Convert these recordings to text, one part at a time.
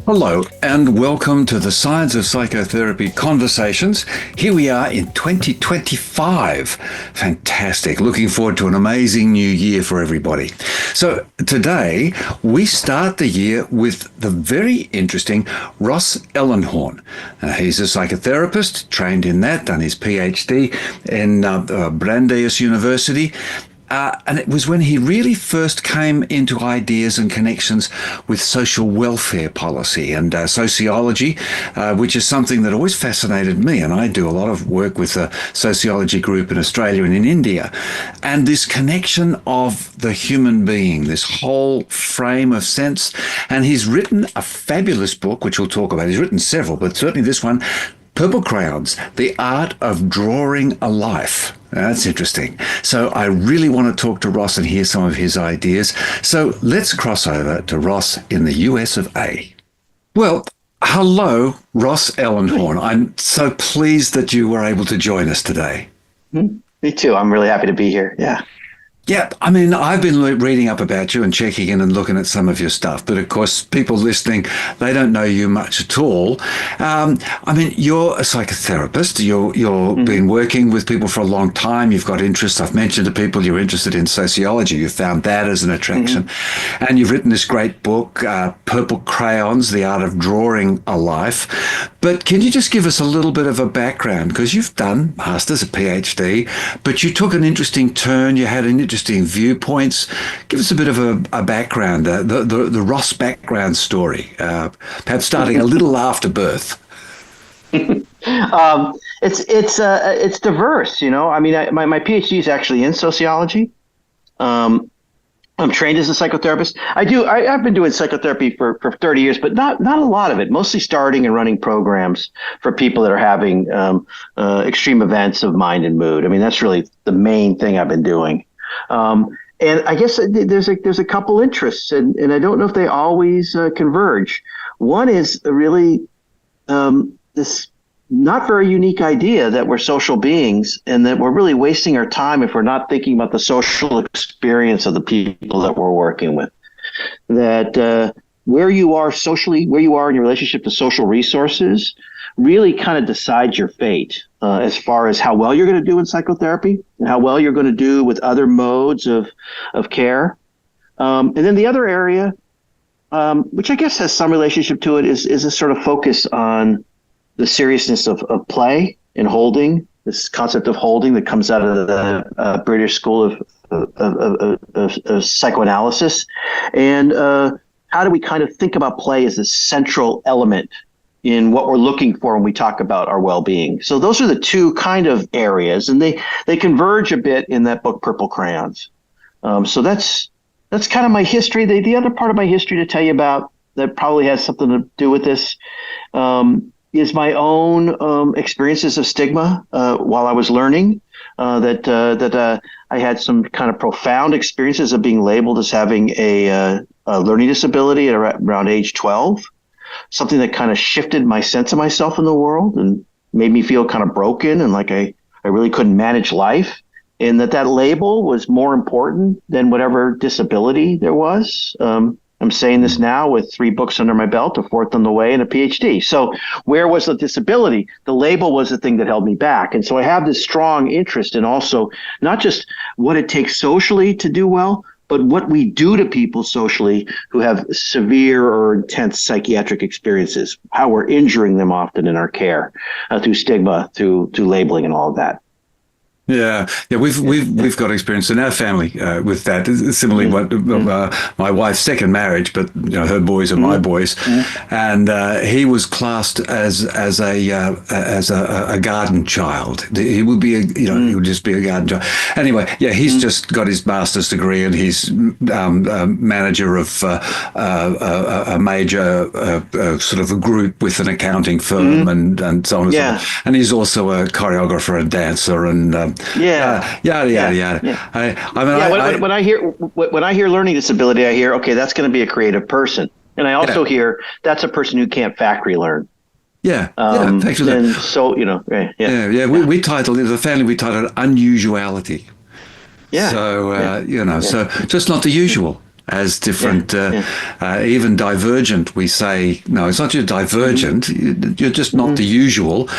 Hello and welcome to the Science of Psychotherapy Conversations. Here we are in 2025. Fantastic. Looking forward to an amazing new year for everybody. So today we start the year with the very interesting Ross Ellenhorn. He's a psychotherapist, trained in that, done his PhD in Brandeis University. And it was when he really first came into ideas and connections with social welfare policy and sociology, which is something that always fascinated me. And I do a lot of work with a sociology group in Australia and in India. And this connection of the human being, this whole frame of sense. And he's written a fabulous book, which we'll talk about. He's written several, but certainly this one, Purple Crayons, The Art of Drawing a Life. That's interesting. So I really want to talk to Ross and hear some of his ideas. So let's cross over to Ross in the US of A. Well, hello, Ross Ellenhorn. I'm so pleased that you were able to join us today. Me too. I'm really happy to be here. Yeah. Yeah, I mean, I've been reading up about you and checking in and looking at some of your stuff. But of course, people listening, they don't know you much at all. I mean, you're a psychotherapist. You've been working with people for a long time. You've got interests. I've mentioned to people you're interested in sociology. You found that as an attraction. And you've written this great book, Purple Crayons, The Art of Drawing a Life. But can you just give us a little bit of a background? Because you've done masters, a PhD, but you took an interesting turn. You had an interesting viewpoints. Give us a bit of a background, the Ross background story, perhaps starting a little after birth. It's diverse, you know. I mean, my PhD is actually in sociology. I'm trained as a psychotherapist. I've been doing psychotherapy for 30 years, but not a lot of it. Mostly starting and running programs for people that are having extreme events of mind and mood. I mean, that's really the main thing I've been doing. And I guess there's a couple interests, and I don't know if they always converge. One is really this not very unique idea that we're social beings and that we're really wasting our time if we're not thinking about the social experience of the people that we're working with. That where you are socially, where you are in your relationship to social resources really kind of decides your fate as far as how well you're going to do in psychotherapy and how well you're going to do with other modes of care. And then the other area, which I guess has some relationship to it, is a sort of focus on the seriousness of play and holding, this concept of holding that comes out of the British School of Psychoanalysis. And how do we kind of think about play as a central element in what we're looking for when we talk about our well-being? So those are the two kind of areas, and they converge a bit in that book, Purple Crayons. So that's kind of my history. The other part of my history to tell you about that probably has something to do with this is my own experiences of stigma while I was learning. That I had some kind of profound experiences of being labeled as having a learning disability at around age 12. Something that kind of shifted my sense of myself in the world and made me feel kind of broken and like I really couldn't manage life. And that label was more important than whatever disability there was. I'm saying this now with 3 books under my belt, a 4th on the way, and a PhD. So where was the disability? The label was the thing that held me back. And so I have this strong interest in also not just what it takes socially to do well, but what we do to people socially who have severe or intense psychiatric experiences, how we're injuring them often in our care through stigma, through labeling and all of that. Yeah, we've got experience in our family with that. Similarly, my wife's second marriage, but you know her boys are my boys, and he was classed as a garden child. He would be he would just be a garden child. Anyway, yeah, he's just got his master's degree and he's manager of a major sort of a group with an accounting firm and so on and so on. And he's also a choreographer and dancer and. Yada. When I hear learning disability, I hear, okay, that's going to be a creative person, and I also hear that's a person who can't factory learn. Thanks for that. And so we titled it, the family. We titled it Unusuality. So so just not the usual. as different, even divergent. We say, no, it's not just divergent. You're just not the usual.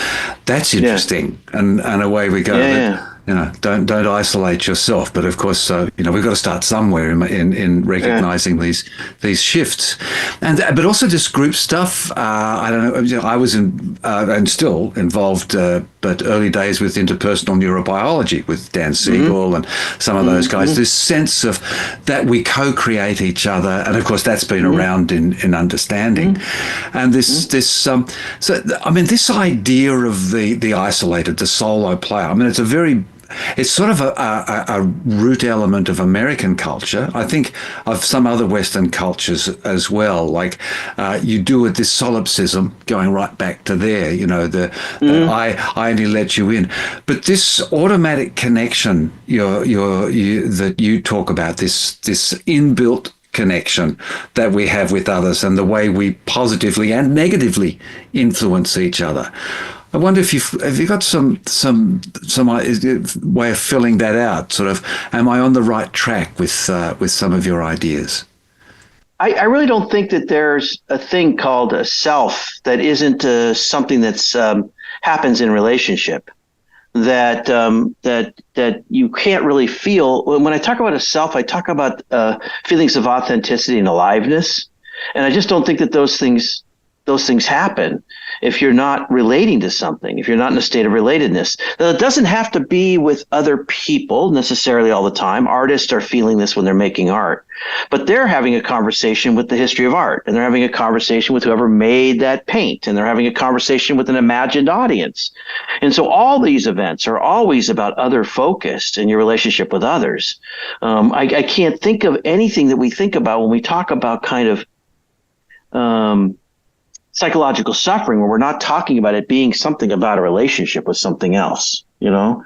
That's interesting. And away we go. Don't isolate yourself. But of course, we've got to start somewhere in recognizing these shifts, but also just group stuff. I don't know. I was and still involved, but early days with interpersonal neurobiology with Dan Siegel and some of those guys. This sense of that we co-create each other, and of course that's been around in understanding, and this this idea of the isolated, the solo player. I mean, it's sort of a root element of American culture. I think of some other Western cultures as well. Like you do with this solipsism, going right back to there. I only let you in. But this automatic connection, that you talk about, this inbuilt connection that we have with others, and the way we positively and negatively influence each other. I wonder if you got some way of filling that out. Sort of, am I on the right track with some of your ideas? I really don't think that there's a thing called a self that isn't something that's happens in relationship. That you can't really feel. When I talk about a self, I talk about feelings of authenticity and aliveness, and I just don't think that those things happen if you're not relating to something, if you're not in a state of relatedness. Now, it doesn't have to be with other people necessarily all the time. Artists are feeling this when they're making art, but they're having a conversation with the history of art, and they're having a conversation with whoever made that paint, and they're having a conversation with an imagined audience. And so all these events are always about other focused in your relationship with others. I can't think of anything that we think about when we talk about kind of psychological suffering where we're not talking about it being something about a relationship with something else, And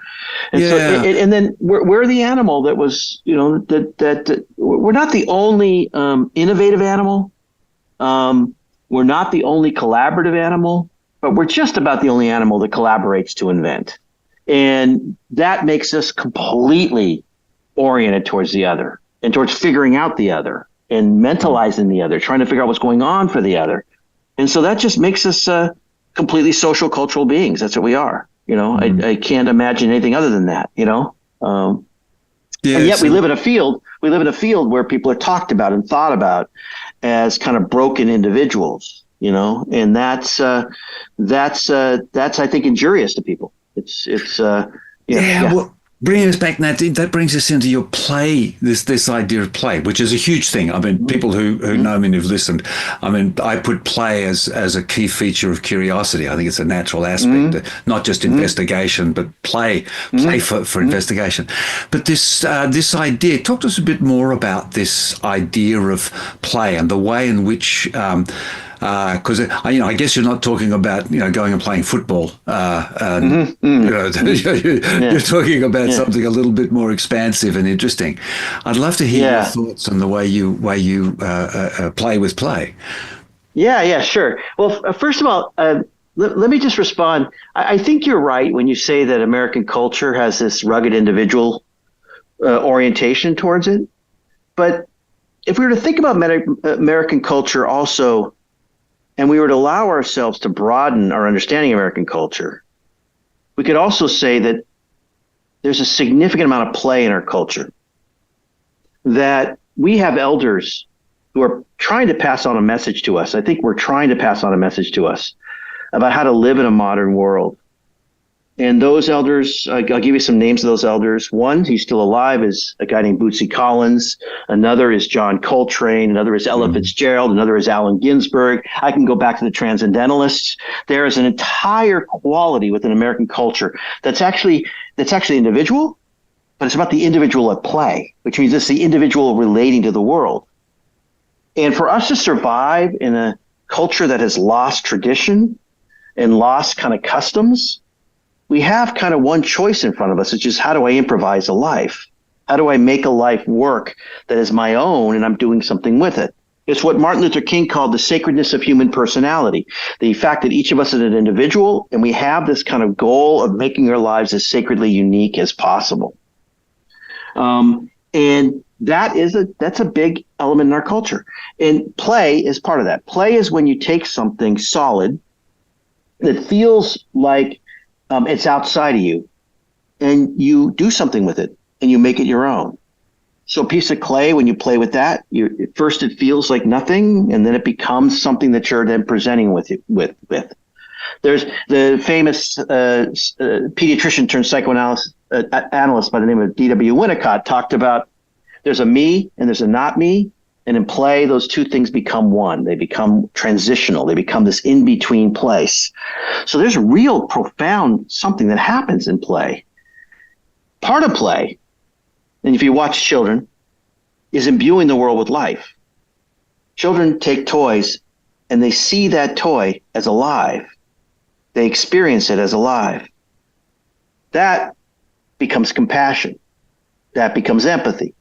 so, and then we're the animal that was, that we're not the only innovative animal. We're not the only collaborative animal, but we're just about the only animal that collaborates to invent. And that makes us completely oriented towards the other and towards figuring out the other and mentalizing the other, trying to figure out what's going on for the other. And so that just makes us completely social cultural beings. That's what we are. I can't imagine anything other than that, and yet we live in a field. We live in a field where people are talked about and thought about as kind of broken individuals, and that's I think injurious to people. Well, bringing us back, Nat, that brings us into your play, this idea of play, which is a huge thing. I mean, people who know me and who've listened, I mean, I put play as a key feature of curiosity. I think it's a natural aspect, not just investigation, but play for investigation. But this idea, talk to us a bit more about this idea of play and the way in which because I guess you're not talking about going and playing football. You're talking about something a little bit more expansive and interesting. I'd love to hear your thoughts on the way you play with play. Yeah, sure. Well, first of all, let me just respond. I think you're right when you say that American culture has this rugged individual orientation towards it. But if we were to think about American culture also, and we were to allow ourselves to broaden our understanding of American culture, we could also say that there's a significant amount of play in our culture, that we have elders who are trying to pass on a message to us. I think we're trying to pass on a message to us about how to live in a modern world. And those elders, I'll give you some names of those elders. One, he's still alive, is a guy named Bootsy Collins. Another is John Coltrane. Another is Ella Fitzgerald. Another is Allen Ginsberg. I can go back to the Transcendentalists. There is an entire quality within American culture that's actually individual, but it's about the individual at play, which means it's the individual relating to the world. And for us to survive in a culture that has lost tradition and lost kind of customs, we have kind of one choice in front of us, which is how do I improvise a life? How do I make a life work that is my own and I'm doing something with it? It's what Martin Luther King called the sacredness of human personality. The fact that each of us is an individual and we have this kind of goal of making our lives as sacredly unique as possible. And that's a big element in our culture. And play is part of that. Play is when you take something solid that feels like it's outside of you, and you do something with it, and you make it your own. So a piece of clay, when you play with that, at first it feels like nothing, and then it becomes something that you're then presenting with. There's the famous pediatrician turned psychoanalyst analyst by the name of D.W. Winnicott talked about there's a me and there's a not me, and in play, those two things become one. They become transitional. They become this in-between place. So there's real profound something that happens in play. Part of play, and if you watch children, is imbuing the world with life. Children take toys and they see that toy as alive. They experience it as alive. That becomes compassion. That becomes empathy.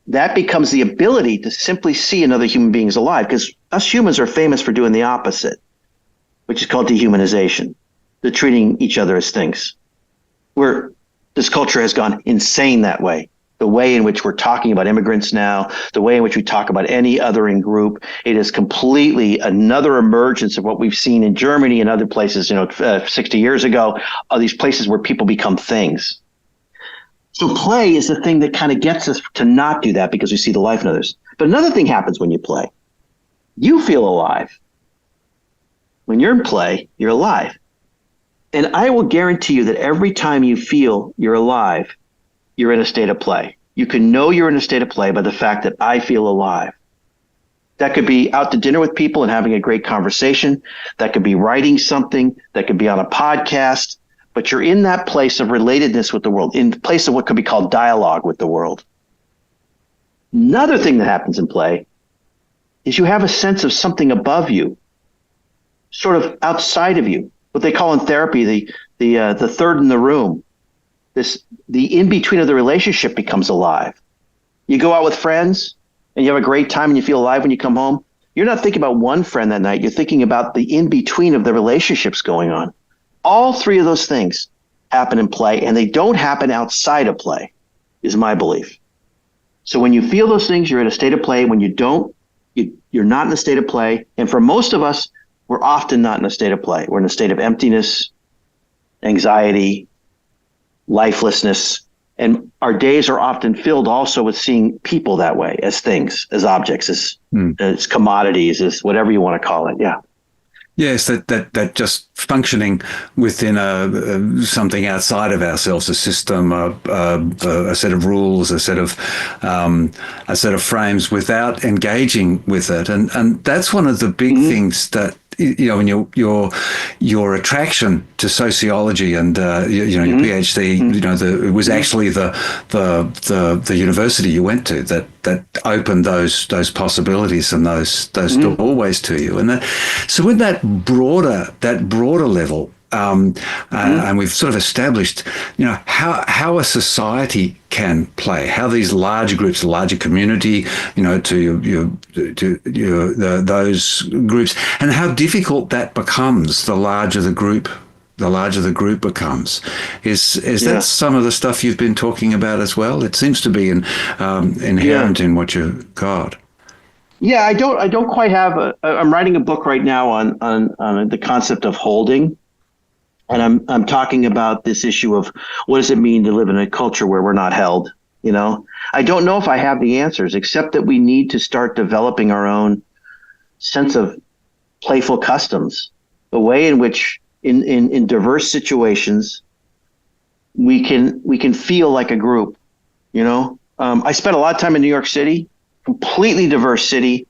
That becomes the ability to simply see another human being as alive, because us humans are famous for doing the opposite, which is called dehumanization, the treating each other as things. This culture has gone insane that way. The way in which we're talking about immigrants now, the way in which we talk about any othering group, it is completely another emergence of what we've seen in Germany and other places, 60 years ago, are these places where people become things. So play is the thing that kind of gets us to not do that because we see the life in others. But another thing happens when you play. You feel alive. When you're in play, you're alive. And I will guarantee you that every time you feel you're alive, you're in a state of play. You can know you're in a state of play by the fact that I feel alive. That could be out to dinner with people and having a great conversation. That could be writing something. That could be on a podcast. But you're in that place of relatedness with the world, in place of what could be called dialogue with the world. Another thing that happens in play is you have a sense of something above you, sort of outside of you. What they call in therapy the third in the room. The in-between of the relationship becomes alive. You go out with friends and you have a great time and you feel alive when you come home. You're not thinking about one friend that night. You're thinking about the in-between of the relationships going on. All three of those things happen in play, and they don't happen outside of play, is my belief. So when you feel those things, you're in a state of play. When you don't, you're not in a state of play. And for most of us, we're often not in a state of play. We're in a state of emptiness, anxiety, lifelessness, and our days are often filled also with seeing people that way, as things, as objects, as commodities, as whatever you want to call it. Yeah. Yes, that just functioning within something outside of ourselves, a system, a set of rules, a set of frames, without engaging with it, and that's one of the big things that in your attraction to sociology and your PhD, it was actually the university you went to that opened those possibilities and those doorways to you, and so with that broader level. And we've sort of established, how a society can play, how these larger groups, larger community, those groups, and how difficult that becomes the larger the group becomes. Is that some of the stuff you've been talking about as well? It seems to be inherent in what you've got. Yeah, I don't quite have I'm writing a book right now on the concept of holding. And I'm talking about this issue of what does it mean to live in a culture where we're not held, I don't know if I have the answers, except that we need to start developing our own sense of playful customs, a way in which in diverse situations we can feel like a group, I spent a lot of time in New York City, completely diverse city.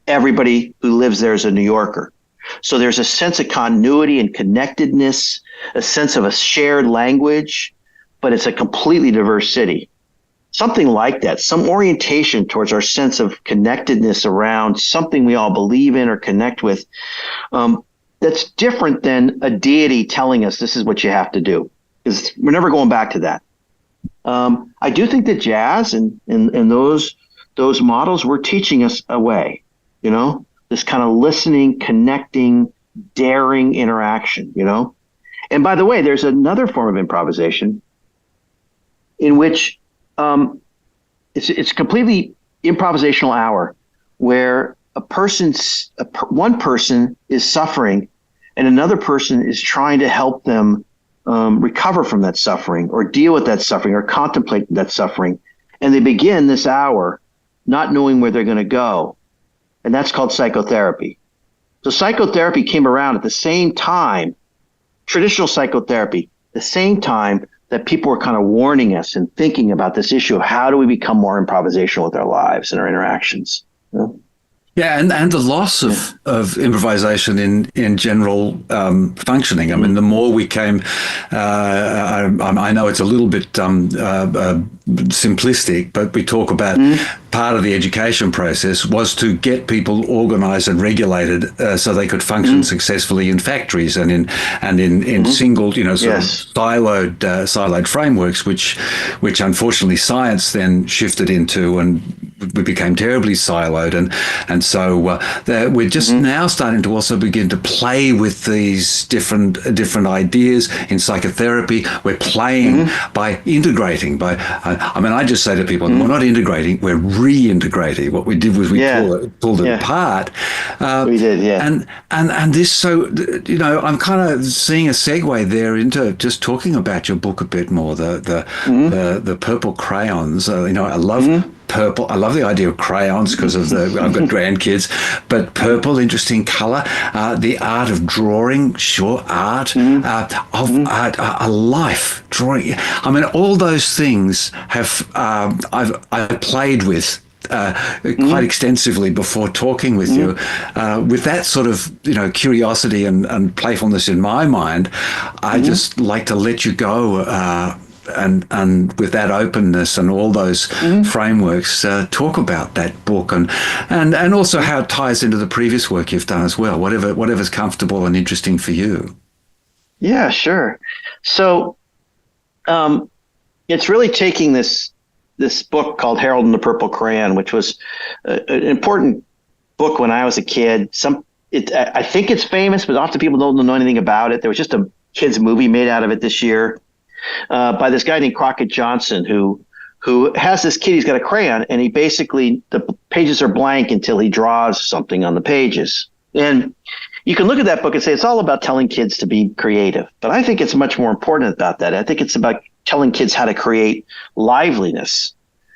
Everybody who lives there is a New Yorker. So there's a sense of continuity and connectedness, a sense of a shared language, but it's a completely diverse city. Something like that, some orientation towards our sense of connectedness around something we all believe in or connect with, that's different than a deity telling us this is what you have to do, because we're never going back to that. I do think that jazz and those models were teaching us a way, this kind of listening, connecting, daring interaction, And by the way, there's another form of improvisation in which it's completely improvisational hour where one person is suffering and another person is trying to help them recover from that suffering or deal with that suffering or contemplate that suffering. And they begin this hour not knowing where they're going to go. And that's called psychotherapy. So psychotherapy came around at the same time, traditional psychotherapy, the same time that people were kind of warning us and thinking about this issue of how do we become more improvisational with our lives and our interactions. You know? Yeah, and the loss of improvisation in general functioning. I mean, the more we came, I know it's a little bit simplistic, but we talk about part of the education process was to get people organised and regulated so they could function successfully in factories and in single, sort of siloed frameworks, which unfortunately science then shifted into, and we became terribly siloed, and so we're just now starting to also begin to play with these different ideas in psychotherapy. We're playing by integrating. I just say to people, we're not integrating, we're reintegrating. What we did was we pulled it apart. We did, yeah. And this, so I'm kind of seeing a segue there into just talking about your book a bit more. The purple crayons. I love. Purple. I love the idea of crayons because I've got grandkids, but purple, interesting color. The art of drawing, art a life drawing. I mean, all those things have I've played with quite extensively before talking with you. With that sort of curiosity and playfulness in my mind, I just like to let you go. And with that openness and all those frameworks, talk about that book and also how it ties into the previous work you've done as well. Whatever's comfortable and interesting for you. Yeah, sure. So, it's really taking this book called Harold and the Purple Crayon, which was an important book when I was a kid. I think it's famous, but often people don't know anything about it. There was just a kids movie made out of it this year. By this guy named Crockett Johnson, who has this kid. He's got a crayon, and he basically, the pages are blank until he draws something on the pages. And you can look at that book and say it's all about telling kids to be creative. But I think it's much more important about that. I think it's about telling kids how to create liveliness.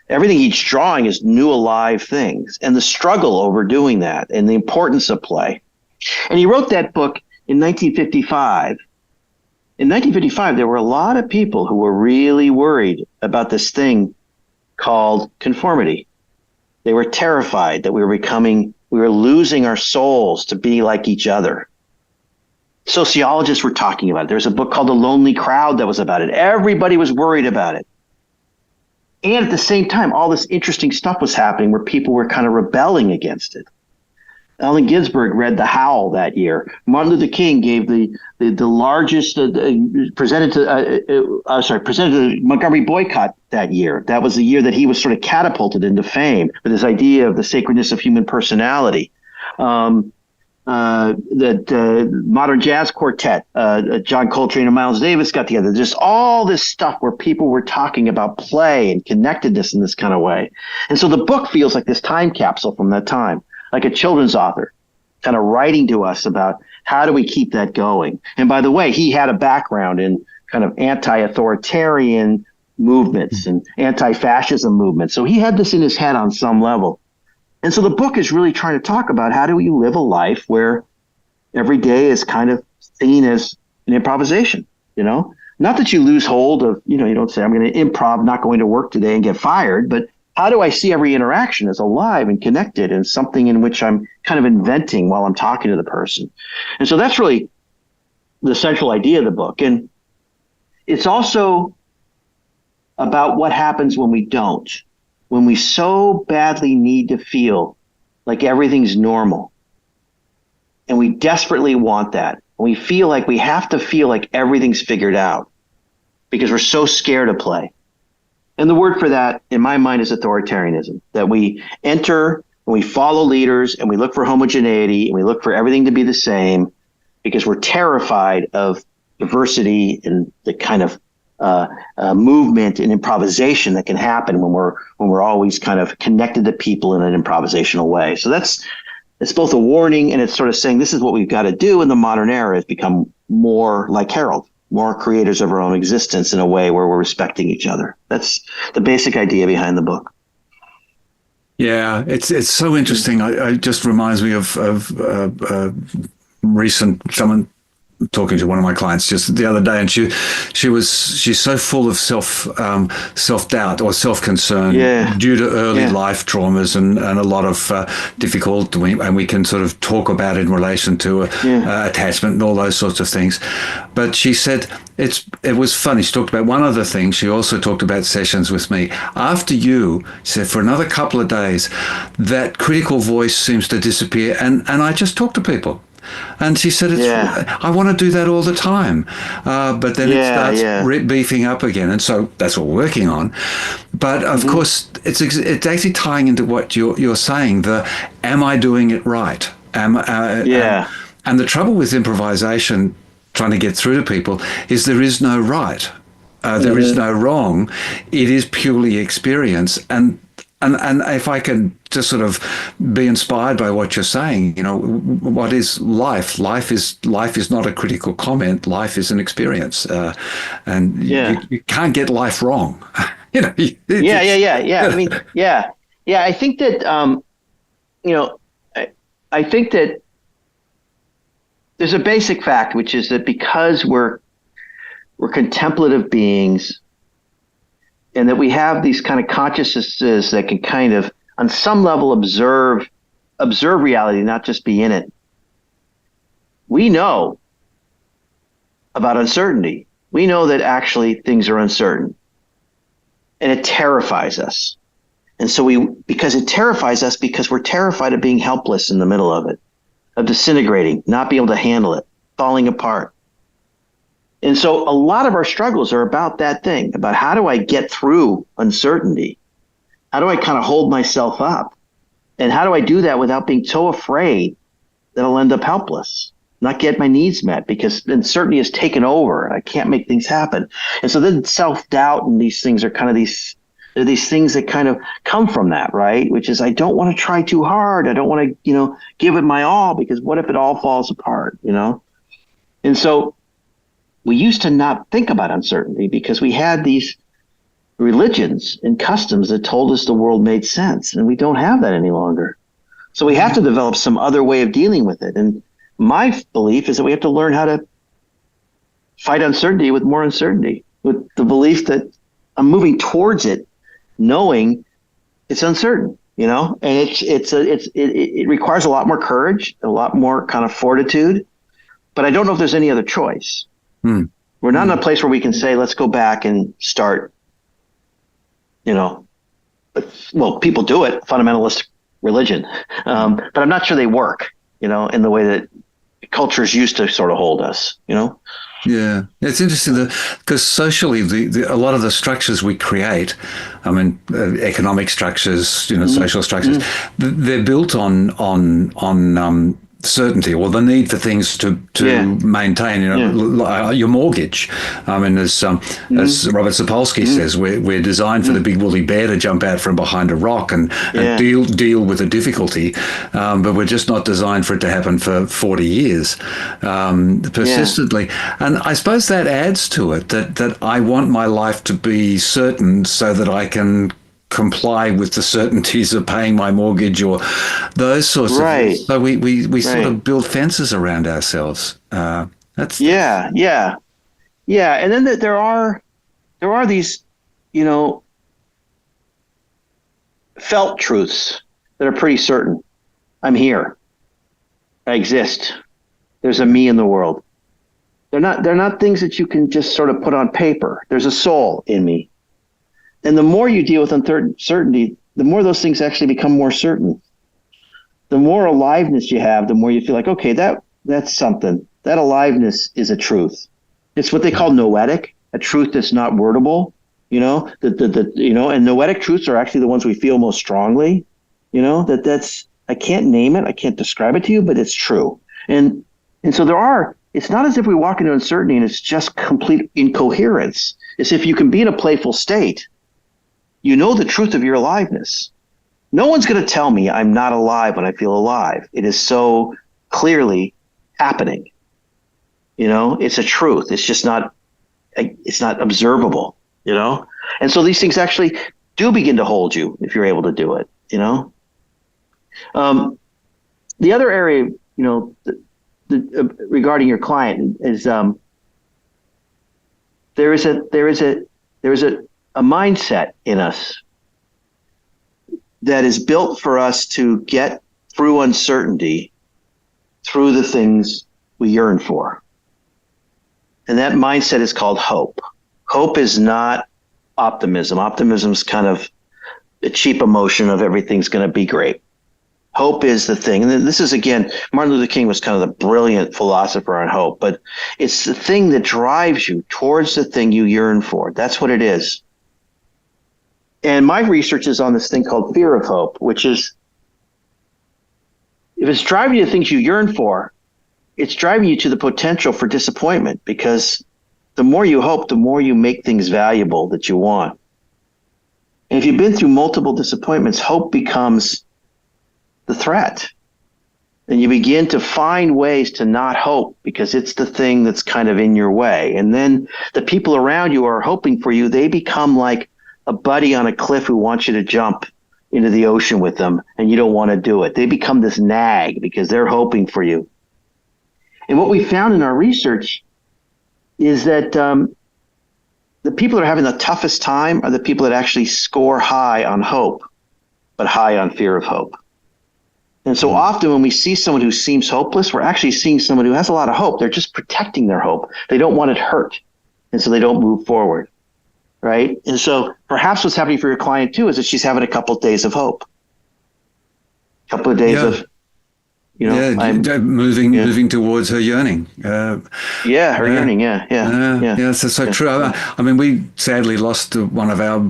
Everything he's drawing is new, alive things, and the struggle over doing that, and the importance of play. And he wrote that book in 1955. In 1955, there were a lot of people who were really worried about this thing called conformity. They were terrified that we were losing our souls to be like each other. Sociologists were talking about it. There's a book called The Lonely Crowd that was about it. Everybody was worried about it. And at the same time, all this interesting stuff was happening where people were kind of rebelling against it. Allen Ginsberg read The Howl that year. Martin Luther King gave the largest presented to the Montgomery boycott that year. That was the year that he was sort of catapulted into fame with this idea of the sacredness of human personality. Modern jazz quartet, John Coltrane and Miles Davis got together. Just all this stuff where people were talking about play and connectedness in this kind of way. And so the book feels like this time capsule from that time, like a children's author kind of writing to us about how do we keep that going. And by the way, he had a background in kind of anti-authoritarian movements and anti-fascism movements. So he had this in his head on some level. And so the book is really trying to talk about how do we live a life where every day is kind of seen as an improvisation, Not that you lose hold of, you don't say, I'm going to improv, not going to work today and get fired, but how do I see every interaction as alive and connected and something in which I'm kind of inventing while I'm talking to the person? And so that's really the central idea of the book. And it's also about what happens when we don't, when we so badly need to feel like everything's normal. And we desperately want that. We feel like we have to feel like everything's figured out because we're so scared to play. And the word for that, in my mind, is authoritarianism, that we enter and we follow leaders and we look for homogeneity and we look for everything to be the same because we're terrified of diversity and the kind of movement and improvisation that can happen when we're always kind of connected to people in an improvisational way. So it's both a warning, and it's sort of saying this is what we've got to do in the modern era, is become more like Harold, more creators of our own existence in a way where we're respecting each other. That's the basic idea behind the book. Yeah, it's so interesting. It just reminds me of someone talking to one of my clients just the other day, and she's so full of self doubt or self concern due to early life traumas and a lot of difficult, and we can sort of talk about in relation to attachment and all those sorts of things. But she said it was funny. She talked about one other thing. She also talked about sessions with me. After you, she said, for another couple of days, that critical voice seems to disappear, and I just talk to people. And she said, I want to do that all the time. But then it starts beefing up again. And so that's what we're working on. But of course, it's actually tying into what you're saying, am I doing it right? And the trouble with improvisation, trying to get through to people, is there is no right. There is no wrong. It is purely experience. And if I can just sort of be inspired by what you're saying, what is life? Life is not a critical comment. Life is an experience, and you can't get life wrong. I mean, I think that I think that there's a basic fact, which is that because we're contemplative beings, and that we have these kind of consciousnesses that can kind of, on some level, observe reality, not just be in it. We know about uncertainty. We know that actually things are uncertain, and it terrifies us. And so because it terrifies us, because we're terrified of being helpless in the middle of it, of disintegrating, not being able to handle it, falling apart. And so a lot of our struggles are about that thing, about how do I get through uncertainty? How do I kind of hold myself up? And how do I do that without being so afraid that I'll end up helpless, not get my needs met because uncertainty has taken over and I can't make things happen. And so then self-doubt and these things are kind of these things that kind of come from that, right? Which is, I don't want to try too hard. I don't want to, give it my all, because what if it all falls apart, And so we used to not think about uncertainty because we had these religions and customs that told us the world made sense, and we don't have that any longer. So we have to develop some other way of dealing with it. And my belief is that we have to learn how to fight uncertainty with more uncertainty, with the belief that I'm moving towards it, knowing it's uncertain, and it requires a lot more courage, a lot more kind of fortitude, but I don't know if there's any other choice. We're not in a place where we can say, let's go back and start, well, people do it, fundamentalist religion, but I'm not sure they work, in the way that cultures used to sort of hold us, Yeah, it's interesting because socially, a lot of the structures we create, I mean, economic structures, social structures, they're built on certainty, or the need for things to maintain, your mortgage. I mean, as Robert Sapolsky says, we're designed for the big woolly bear to jump out from behind a rock and deal with a difficulty, but we're just not designed for it to happen for 40 years persistently. And I suppose that adds to it that I want my life to be certain so that I can comply with the certainties of paying my mortgage or those sorts of things. So we sort of build fences around ourselves. And then there are these, felt truths that are pretty certain. I'm here. I exist. There's a me in the world. They're not things that you can just sort of put on paper. There's a soul in me. And the more you deal with uncertainty, the more those things actually become more certain. The more aliveness you have, the more you feel like, okay, that's something. That aliveness is a truth. It's what they call noetic, a truth that's not wordable. And noetic truths are actually the ones we feel most strongly. That's I can't name it, I can't describe it to you, but it's true. And so it's not as if we walk into uncertainty and it's just complete incoherence. is if you can be in a playful state, you know the truth of your aliveness. No one's going to tell me I'm not alive when I feel alive. It is so clearly happening. It's a truth. It's just not observable, And so these things actually do begin to hold you if you're able to do it, The other area, regarding your client is there is a mindset in us that is built for us to get through uncertainty through the things we yearn for. And that mindset is called hope. Hope is not optimism. Optimism is kind of a cheap emotion of everything's going to be great. Hope is the thing. And this is, again, Martin Luther King was kind of the brilliant philosopher on hope, but it's the thing that drives you towards the thing you yearn for. That's what it is. And my research is on this thing called fear of hope, which is, if it's driving you to things you yearn for, it's driving you to the potential for disappointment, because the more you hope, the more you make things valuable that you want. And if you've been through multiple disappointments, hope becomes the threat. And you begin to find ways to not hope because it's the thing that's kind of in your way. And then the people around you are hoping for you. They become like a buddy on a cliff who wants you to jump into the ocean with them, and you don't want to do it. They become this nag because they're hoping for you. And what we found in our research is that the people that are having the toughest time are the people that actually score high on hope, but high on fear of hope. And so often when we see someone who seems hopeless, we're actually seeing someone who has a lot of hope. They're just protecting their hope. They don't want it hurt, and so they don't move forward, right? And so perhaps what's happening for your client too is that she's having a couple of days of hope, a couple of days of, moving towards her yearning. Her yearning. That's so true. I mean, we sadly lost one of our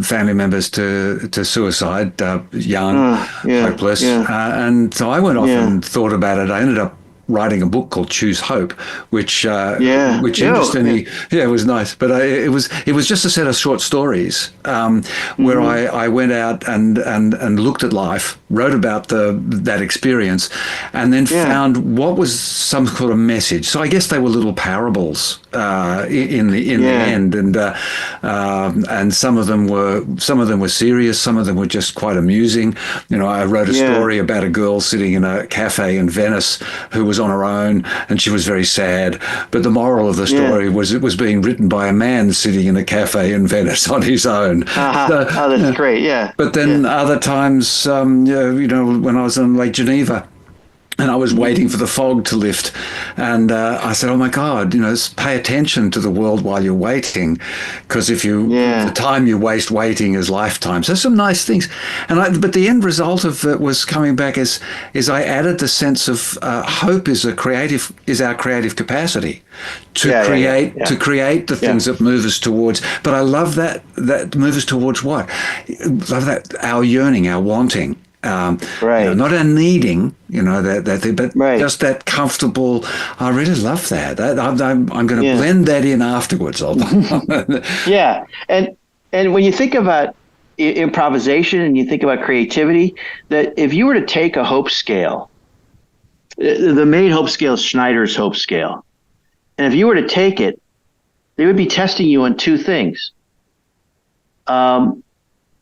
family members to suicide, young, hopeless, and so I went off and thought about it. I ended up writing a book called Choose Hope, which interestingly, it was nice, but it was just a set of short stories where I went out and looked at life, wrote about that experience, and then found what was some sort of message. So I guess they were little parables in the end, and some of them were serious, some of them were just quite amusing. I wrote a story about a girl sitting in a cafe in Venice who was on her own, and she was very sad. But the moral of the story was it was being written by a man sitting in a cafe in Venice on his own. That's great. Yeah. But then other times, when I was in Lake Geneva, and I was waiting for the fog to lift, and I said, "Oh my God, pay attention to the world while you're waiting, because the time you waste waiting is lifetime." So some nice things, but the end result of it was coming back is I added the sense of hope is our creative capacity to create the things that move us towards. But I love that move us towards what? Love that our yearning, our wanting. Not our needing, that thing, but just that comfortable. I really love that. I'm going to blend that in afterwards. And when you think about improvisation and you think about creativity, that if you were to take a hope scale, the main hope scale is Schneider's hope scale, and if you were to take it, they would be testing you on two things.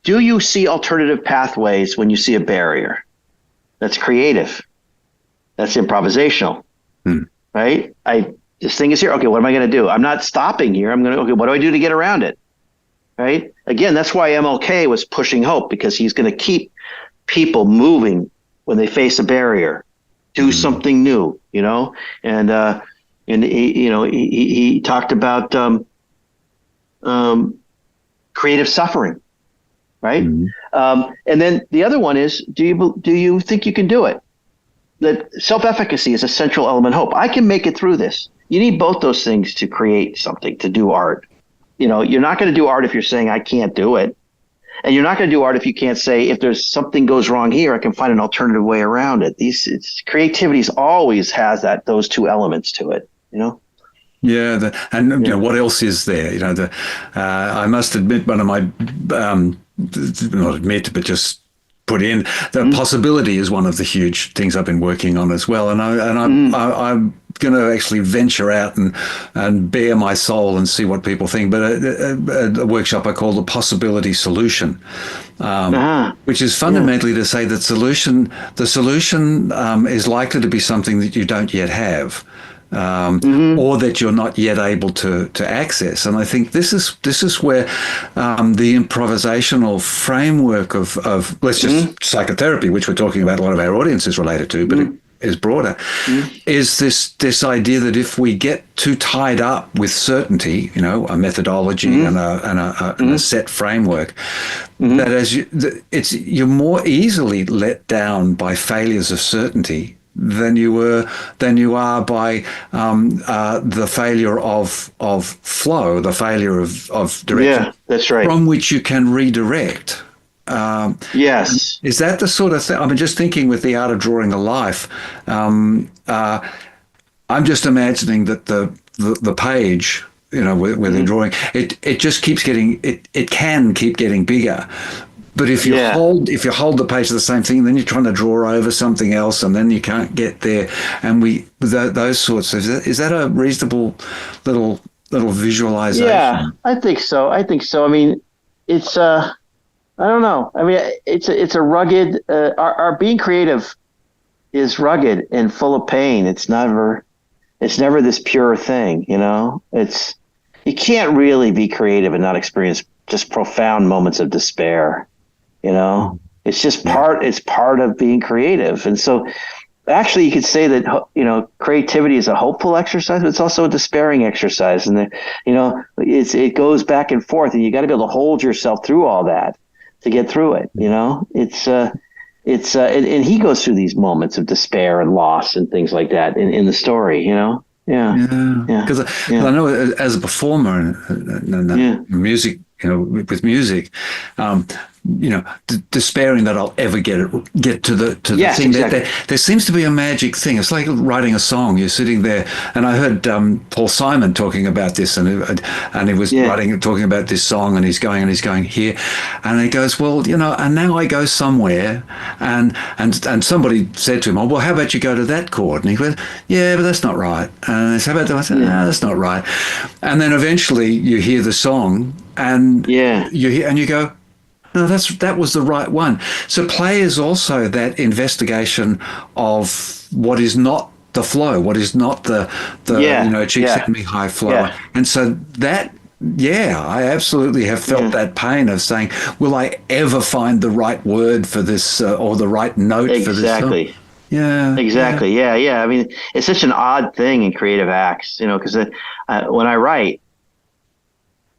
Do you see alternative pathways when you see a barrier? That's creative. That's improvisational, right? This thing is here. Okay, what am I going to do? I'm not stopping here. What do I do to get around it? Right? Again, that's why MLK was pushing hope, because he's going to keep people moving when they face a barrier. Do something new, and he talked about creative suffering. Right. And then the other one is, do you think you can do it? That self-efficacy is a central element of hope. I can make it through this. You need both those things to create something, to do art. You're not going to do art if you're saying I can't do it. And you're not going to do art if you can't say, if there's something goes wrong here, I can find an alternative way around it. Creativity always has those two elements to it, Yeah, and you know what else is there? You know, I must admit, one of my not admit, but just put in the possibility is one of the huge things I've been working on as well. And I'm going to actually venture out and bare my soul and see what people think. But a workshop I call the possibility solution, which is fundamentally to say that the solution is likely to be something that you don't yet have. Or that you're not yet able to access. And I think this is where the improvisational framework of let's just psychotherapy, which we're talking about, a lot of our audience is related to, but it is broader, is this idea that if we get too tied up with certainty, you know, a methodology and a set framework, that you're more easily let down by failures of certainty than you are by the failure of flow, the failure of direction. Yeah, that's right. From which you can redirect. Yes. Is that the sort of thing? I mean, just thinking with the art of drawing a life, I'm just imagining that the page, you know, where they're drawing, it just keeps getting, it can keep getting bigger. But if you hold the page of the same thing, then you're trying to draw over something else, and then you can't get there. And those sorts of, is that a reasonable little visualization? Yeah, I think so. I mean, it's I don't know. I mean, it's a rugged. Our being creative is rugged and full of pain. It's never this pure thing. You know, you can't really be creative and not experience just profound moments of despair. You know, it's just it's part of being creative. And so actually you could say that, you know, creativity is a hopeful exercise, but it's also a despairing exercise. And, you know, it goes back and forth, and you got to be able to hold yourself through all that to get through it. You know, and he goes through these moments of despair and loss and things like that in the story, you know? Yeah. Because I know as a performer and music, you know, with music, you know, despairing that I'll ever get to the thing. Exactly. There seems to be a magic thing. It's like writing a song. You're sitting there, and I heard Paul Simon talking about this, and he was talking about this song, and he's going here, and he goes, well, you know, and now I go somewhere, and somebody said to him, oh, well, how about you go to that chord? And he went, yeah, but that's not right. And they said, how about that? I said, no, that's not right. And then eventually you hear the song, and you hear, and you go, no, that was the right one. So play is also that investigation of what is not the flow, what is not the you know, cheek me high flow. Yeah. And so that, I absolutely have felt that pain of saying, will I ever find the right word for this or the right note for this song? Yeah. Exactly. Yeah. I mean, it's such an odd thing in creative acts, you know, because when I write,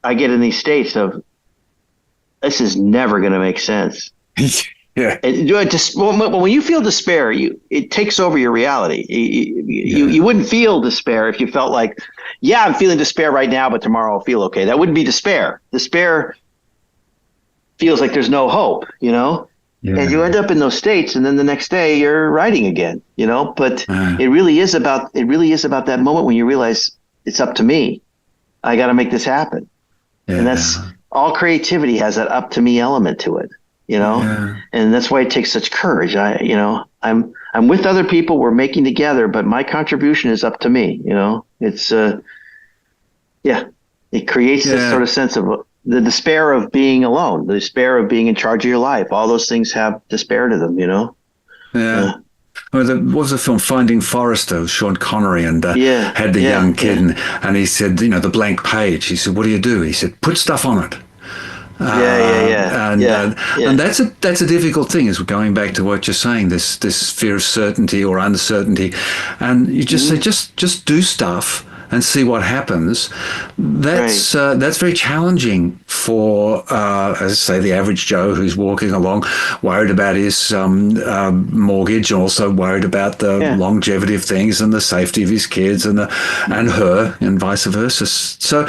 I get in these states of, this is never going to make sense. When you feel despair, it takes over your reality. You wouldn't feel despair if you felt like, I'm feeling despair right now, but tomorrow I'll feel okay. That wouldn't be despair. Despair feels like there's no hope, you know? Yeah. And you end up in those states, and then the next day you're writing again, you know? But it really is about that moment when you realize it's up to me. I got to make this happen. Yeah. And that's all creativity has that up to me element to it, you know, and that's why it takes such courage. I'm with other people, we're making together, but my contribution is up to me. You know, it's, it creates this sort of sense of the despair of being alone, the despair of being in charge of your life. All those things have despair to them, you know? Yeah. Well, there was a film, Finding Forrester, with Sean Connery, and had the young kid, and he said, you know, the blank page. He said, what do? He said, put stuff on it. And that's a difficult thing, is going back to what you're saying, this fear of certainty or uncertainty, and you just say, just do stuff and see what happens. That's very challenging for, as I say, the average Joe who's walking along, worried about his mortgage, and also worried about the longevity of things and the safety of his kids and her, and vice versa. So,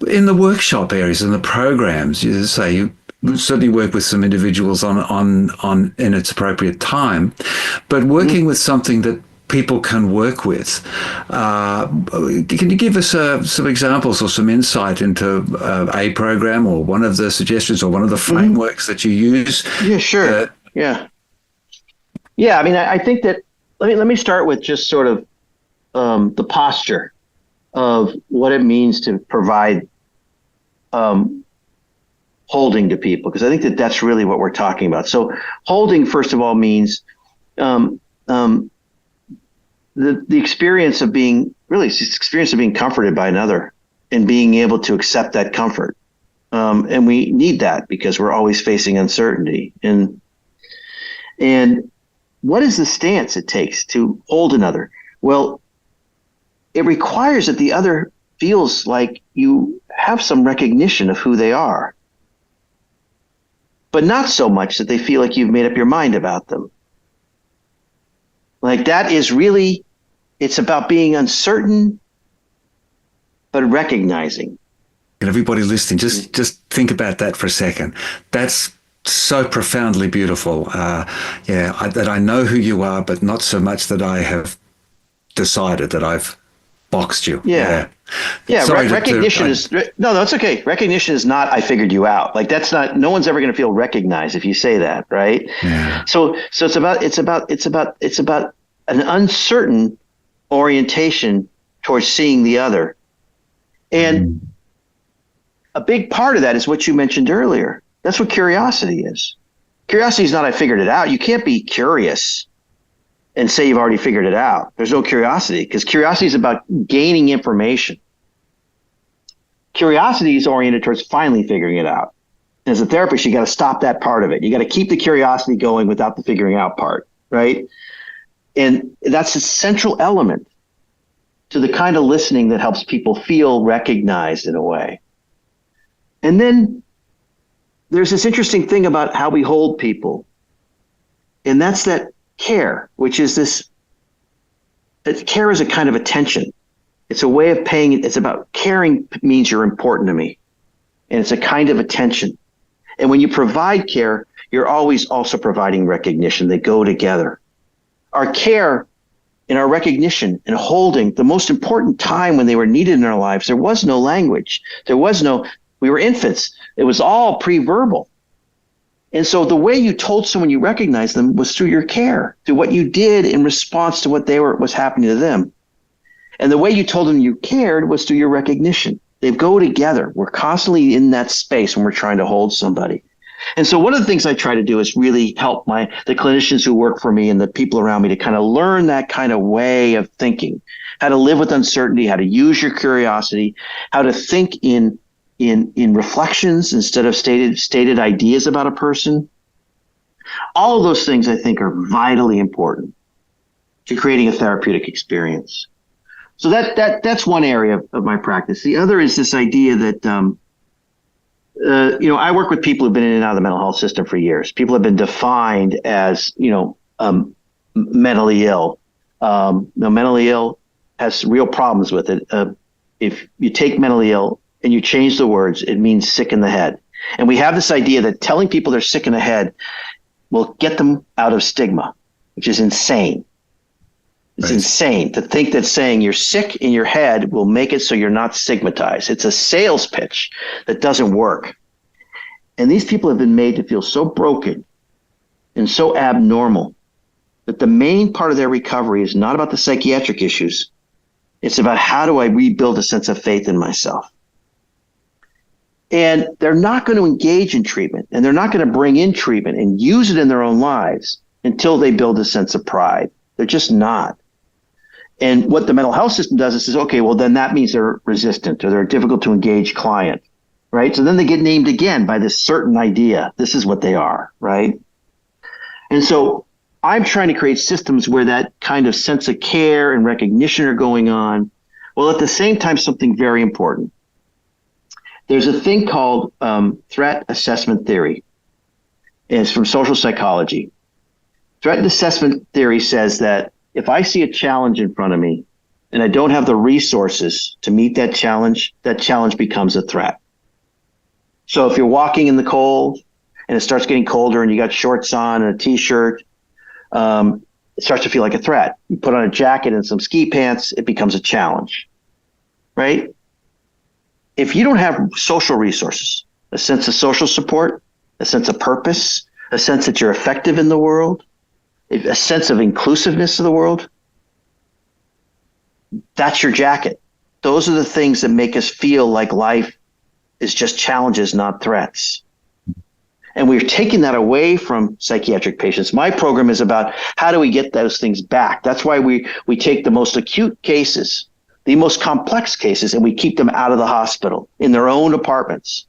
in the workshop areas and the programs, you say you certainly work with some individuals on in its appropriate time, but working with something that people can work with. Can you give us some examples or some insight into a program or one of the suggestions or one of the frameworks that you use? Yeah, sure. Yeah. I mean, I think that let me start with just sort of the posture of what it means to provide holding to people, because I think that that's really what we're talking about. So holding, first of all, means the experience of being comforted by another and being able to accept that comfort. And we need that because we're always facing uncertainty. And what is the stance it takes to hold another? Well, it requires that the other feels like you have some recognition of who they are, but not so much that they feel like you've made up your mind about them. Like that is really, it's about being uncertain, but recognizing. And everybody listening, just think about that for a second. That's so profoundly beautiful. That I know who you are, but not so much that I have decided that I've boxed you. Recognition is no, that's okay. Recognition is not I figured you out. Like that's not. No one's ever going to feel recognized if you say that, right? Yeah. So it's about an uncertain orientation towards seeing the other, and a big part of that is what you mentioned earlier. That's what curiosity is. Curiosity is not I figured it out. You can't be curious and say you've already figured it out. There's no curiosity, because curiosity is about gaining information. Curiosity is oriented towards finally figuring it out. As a therapist, you got to stop that part of it. You got to keep the curiosity going without the figuring out part, right? And that's a central element to the kind of listening that helps people feel recognized in a way. And then there's this interesting thing about how we hold people, and that's that care, which is this. Care is a kind of attention. It's a way of paying. It's about caring means you're important to me, and it's a kind of attention. And when you provide care, you're always also providing recognition. They go together. Our care and our recognition and holding, the most important time when they were needed in our lives, there was no language. We were infants. It was all pre-verbal. And so the way you told someone you recognized them was through your care, through what you did in response to what was happening to them. And the way you told them you cared was through your recognition. They go together. We're constantly in that space when we're trying to hold somebody. And so one of the things I try to do is really help the clinicians who work for me and the people around me to kind of learn that kind of way of thinking, how to live with uncertainty, how to use your curiosity, how to think in reflections instead of stated ideas about a person. All of those things I think are vitally important to creating a therapeutic experience. So that's one area of my practice. The other is this idea that I work with people who've been in and out of the mental health system for years. People have been defined as mentally ill. Mentally ill has real problems with it. If you take mentally ill and you change the words, it means sick in the head. And we have this idea that telling people they're sick in the head will get them out of stigma, which is insane. It's insane to think that saying you're sick in your head will make it so you're not stigmatized. It's a sales pitch that doesn't work. And these people have been made to feel so broken and so abnormal that the main part of their recovery is not about the psychiatric issues. It's about how do I rebuild a sense of faith in myself. And they're not going to engage in treatment, and they're not going to bring in treatment and use it in their own lives until they build a sense of pride. They're just not. And what the mental health system does is says, okay, well, then that means they're resistant or they're a difficult to engage client, right? So then they get named again by this certain idea. This is what they are, right? And so I'm trying to create systems where that kind of sense of care and recognition are going on, while at the same time something very important. There's a thing called threat assessment theory. And it's from social psychology. Threat assessment theory says that if I see a challenge in front of me and I don't have the resources to meet that challenge becomes a threat. So if you're walking in the cold and it starts getting colder and you got shorts on and a t-shirt, it starts to feel like a threat. You put on a jacket and some ski pants, it becomes a challenge, right? If you don't have social resources, a sense of social support, a sense of purpose, a sense that you're effective in the world, a sense of inclusiveness of the world, that's your jacket. Those are the things that make us feel like life is just challenges, not threats. And we're taking that away from psychiatric patients. My program is about how do we get those things back? That's why we take the most acute cases, the most complex cases, and we keep them out of the hospital in their own apartments,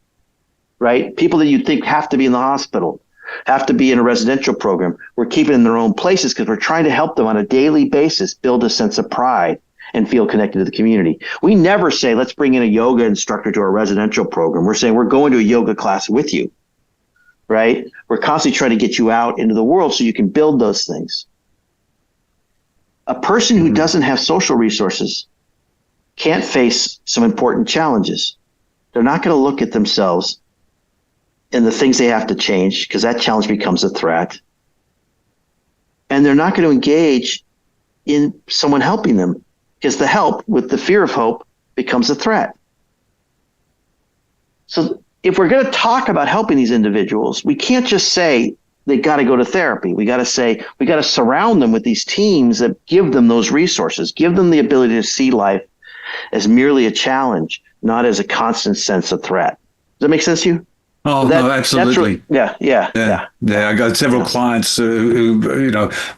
right? People that you think have to be in the hospital, have to be in a residential program. We're keeping in their own places because we're trying to help them on a daily basis build a sense of pride and feel connected to the community. We never say, let's bring in a yoga instructor to our residential program. We're saying we're going to a yoga class with you, right? We're constantly trying to get you out into the world so you can build those things. A person who doesn't have social resources can't face some important challenges. They're not going to look at themselves and the things they have to change because that challenge becomes a threat. And they're not going to engage in someone helping them because the help with the fear of hope becomes a threat. So if we're going to talk about helping these individuals, we can't just say they got to go to therapy. We got to say we got to surround them with these teams that give them those resources, give them the ability to see life as merely a challenge, not as a constant sense of threat. Does that make sense to you? Oh, no, absolutely. Yeah. I got several clients who,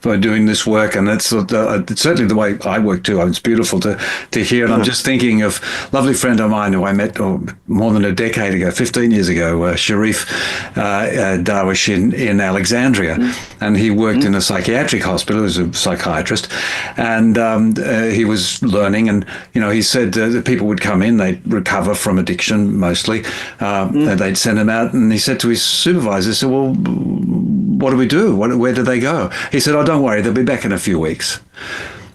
are doing this work, and it's certainly the way I work too. It's beautiful to hear. And I'm just thinking of a lovely friend of mine who I met more than a decade ago, 15 years ago, Sharif Darwish in Alexandria. And he worked in a psychiatric hospital. He was a psychiatrist. And he was learning. And, he said that people would come in, they'd recover from addiction mostly. They'd send them out. And he said to his supervisor, said, well, what do we do? Where do they go? He said, oh, don't worry, they'll be back in a few weeks.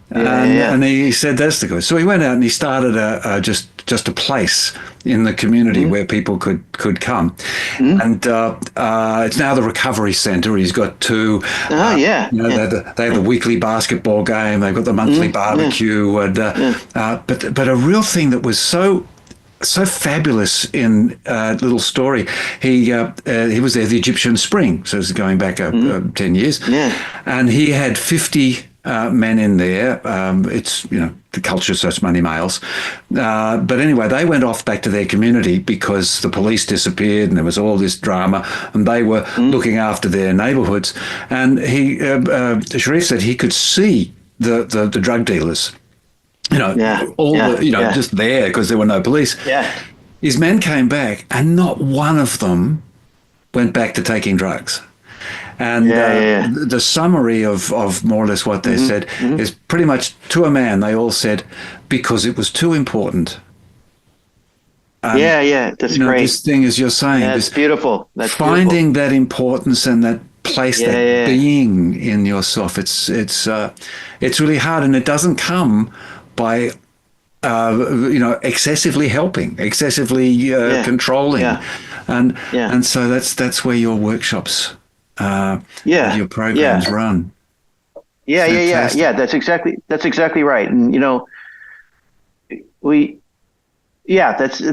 And he said, that's the good. So he went out and he started just a place in the community where people could come. And it's now the recovery center. He's got two. They have the weekly basketball game. They've got the monthly barbecue. And, but a real thing that was so fabulous in little story. He was there the Egyptian Spring, so it's going back 10 years. And he had 50 men in there. It's the culture, so it's mainly males. But anyway, they went off back to their community because the police disappeared and there was all this drama, and they were looking after their neighborhoods. And Sharif said he could see the drug dealers. Just there because there were no police. His men came back and not one of them went back to taking drugs. And the summary of more or less what they said is pretty much to a man. They all said, because it was too important. That's great. This thing, as you're saying, that's beautiful. That's finding that importance and that place, that being in yourself. It's really hard, and it doesn't come by excessively helping, excessively controlling, and so that's where your workshops, your programs run. That's exactly right. And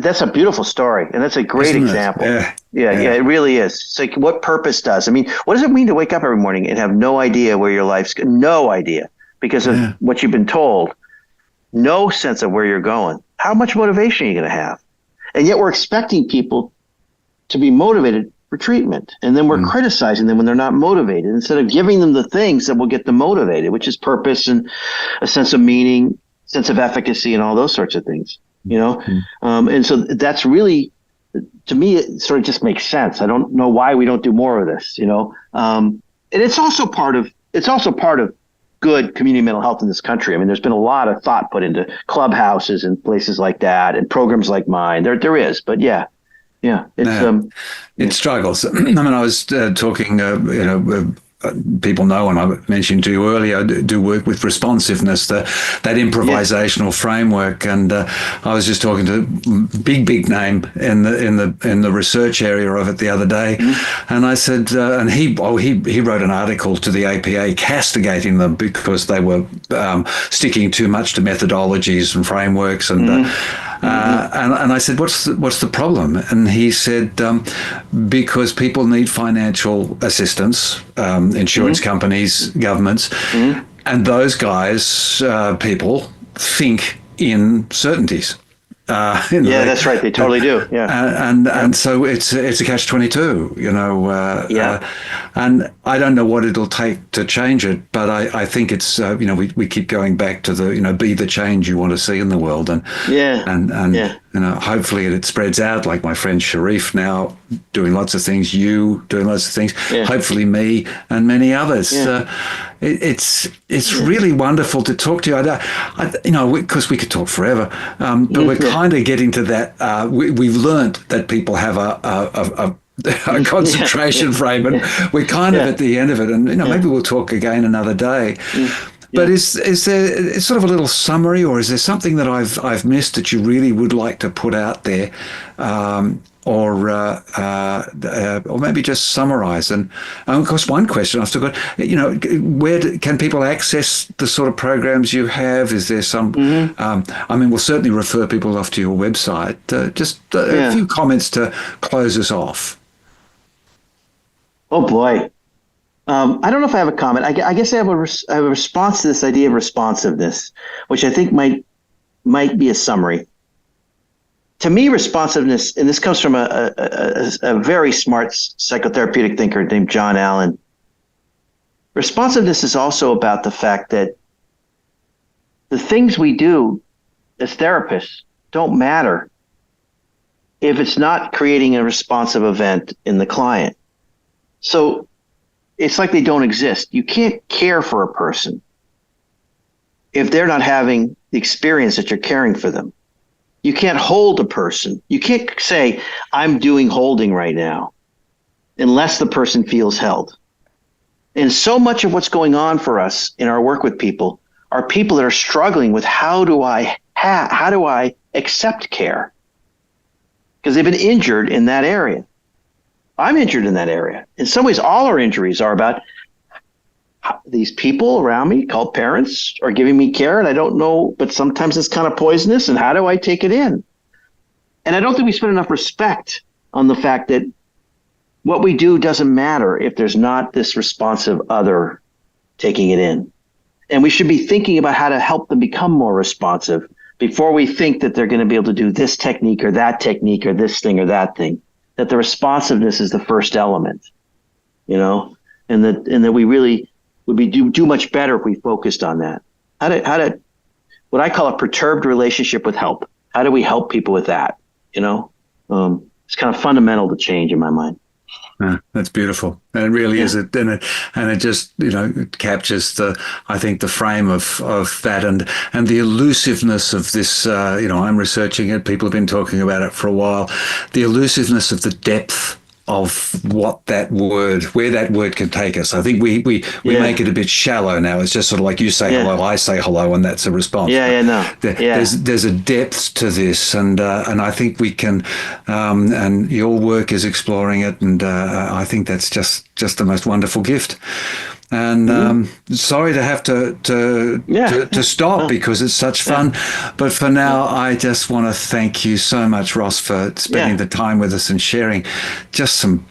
that's a beautiful story, and that's a great example. It really is. It's like what purpose does. I mean, what does it mean to wake up every morning and have no idea where your life's going? No idea because of what you've been told. No sense of where you're going. How much motivation are you going to have? And yet we're expecting people to be motivated for treatment. And then we're criticizing them when they're not motivated instead of giving them the things that will get them motivated, which is purpose and a sense of meaning, sense of efficacy, and all those sorts of things, And so that's really, to me, it sort of just makes sense. I don't know why we don't do more of this, And it's also part of good community mental health in this country. I mean, there's been a lot of thought put into clubhouses and places like that and programs like mine. There is, but it struggles. I mean, I was talking, people know, and I mentioned to you earlier, I do work with responsiveness, that improvisational framework. And I was just talking to big name in the research area of it the other day, and I said, and he wrote an article to the APA castigating them because they were sticking too much to methodologies and frameworks, and I said, what's the problem? And he said, because people need financial assistance, insurance companies, governments, and those guys, people think in certainties. That's right. They totally do. Yeah, and so it's a catch-22, you know. And I don't know what it'll take to change it, but I think it's we keep going back to the be the change you want to see in the world, and hopefully it spreads out, like my friend Sharif now doing lots of things, you doing lots of things, hopefully me and many others. It's really wonderful to talk to you. Because we could talk forever, but we're kind of getting to that. We've learnt that people have a concentration frame, and we're kind of at the end of it. And maybe we'll talk again another day. But is there sort of a little summary, or is there something that I've missed that you really would like to put out there, or maybe just summarize? And of course, one question I've still got, where can people access the sort of programs you have? Is there some? We'll certainly refer people off to your website. Just a few comments to close us off. Oh boy. I don't know if I have a comment. I guess I have a response to this idea of responsiveness, which I think might be a summary. To me, responsiveness, and this comes from a very smart psychotherapeutic thinker named John Allen. Responsiveness is also about the fact that the things we do as therapists don't matter if it's not creating a responsive event in the client. So it's like they don't exist. You can't care for a person if they're not having the experience that you're caring for them. You can't hold a person. You can't say, I'm doing holding right now, unless the person feels held. And so much of what's going on for us in our work with people are people that are struggling with how do I accept care? Because they've been injured in that area. I'm injured in that area. In some ways, all our injuries are about these people around me, called parents, are giving me care, and I don't know, but sometimes it's kind of poisonous, and how do I take it in? And I don't think we spend enough respect on the fact that what we do doesn't matter if there's not this responsive other taking it in. And we should be thinking about how to help them become more responsive before we think that they're going to be able to do this technique or that technique or this thing or that thing. That the responsiveness is the first element, and that we really would do much better if we focused on that. How to what I call a perturbed relationship with help. How do we help people with that? It's kind of fundamental to change in my mind. That's beautiful. And it really is. And it just, captures I think the frame of that and the elusiveness of this, I'm researching it. People have been talking about it for a while. The elusiveness of the depth of where that word can take us. I think we make it a bit shallow now. It's just sort of like you say hello, I say hello, and that's a response. There's a depth to this, and I think we can, and your work is exploring it, and I think that's just the most wonderful gift. And sorry to have to stop because it's such fun. But for now, I just want to thank you so much, Ross, for spending the time with us and sharing just some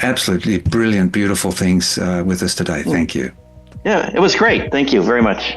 absolutely brilliant, beautiful things with us today. Thank you. Yeah, it was great. Thank you very much.